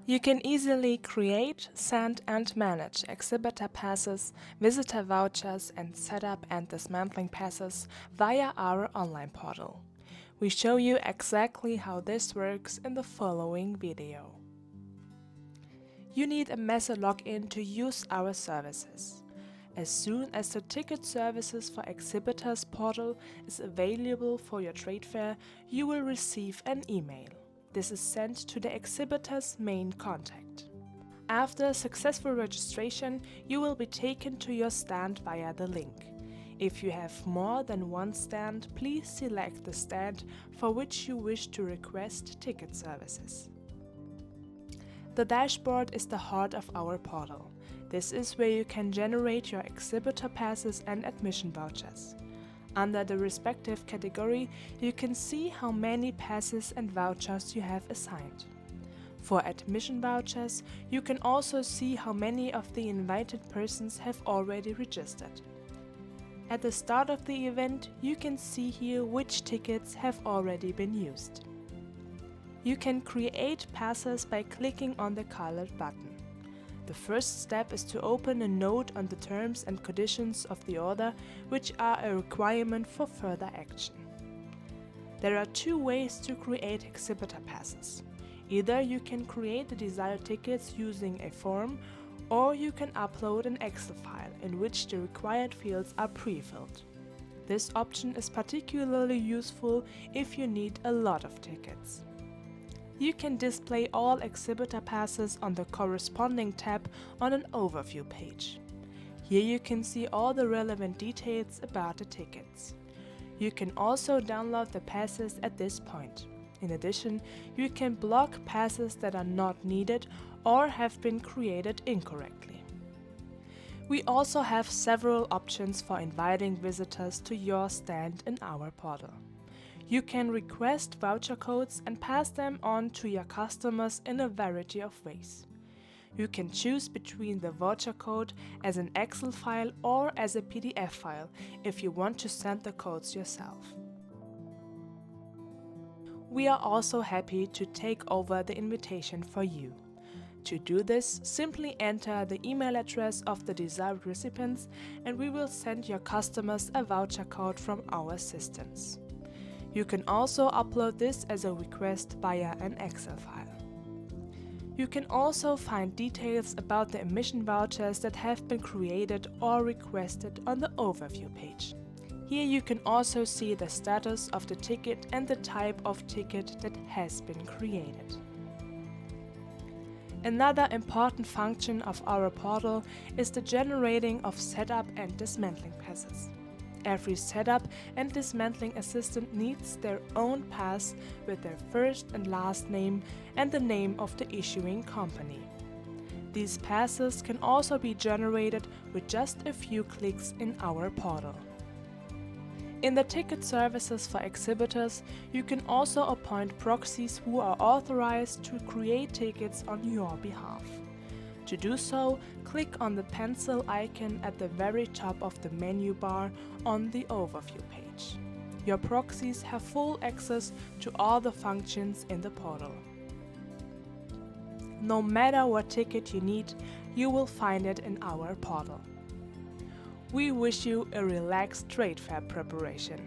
You can easily create, send and manage exhibitor passes, visitor vouchers and setup and dismantling passes via our online portal. We show you exactly how this works in the following video. You need a method login to use our services. As soon as the ticket services for Exhibitors portal is available for your trade fair, you will receive an email. This is sent to the Exhibitor's main contact. After successful registration, you will be taken to your stand via the link. If you have more than one stand, please select the stand for which you wish to request ticket services. The dashboard is the heart of our portal. This is where you can generate your exhibitor passes and admission vouchers. Under the respective category, you can see how many passes and vouchers you have assigned. For admission vouchers, you can also see how many of the invited persons have already registered. At the start of the event, you can see here which tickets have already been used. You can create passes by clicking on the colored button. The first step is to open a note on the terms and conditions of the order, which are a requirement for further action. There are two ways to create exhibitor passes. Either you can create the desired tickets using a form, or you can upload an Excel file in which the required fields are pre-filled. This option is particularly useful if you need a lot of tickets. You can display all exhibitor passes on the corresponding tab on an overview page. Here you can see all the relevant details about the tickets. You can also download the passes at this point. In addition, you can block passes that are not needed or have been created incorrectly. We also have several options for inviting visitors to your stand in our portal. You can request voucher codes and pass them on to your customers in a variety of ways. You can choose between the voucher code as an Excel file or as a PDF file if you want to send the codes yourself. We are also happy to take over the invitation for you. To do this, simply enter the email address of the desired recipients and we will send your customers a voucher code from our systems. You can also upload this as a request via an Excel file. You can also find details about the admission vouchers that have been created or requested on the overview page. Here you can also see the status of the ticket and the type of ticket that has been created. Another important function of our portal is the generating of setup and dismantling passes. Every setup and dismantling assistant needs their own pass with their first and last name and the name of the issuing company. These passes can also be generated with just a few clicks in our portal. In the ticket services for exhibitors, you can also appoint proxies who are authorized to create tickets on your behalf. To do so, click on the pencil icon at the very top of the menu bar on the overview page. Your proxies have full access to all the functions in the portal. No matter what ticket you need, you will find it in our portal. We wish you a relaxed trade fair preparation.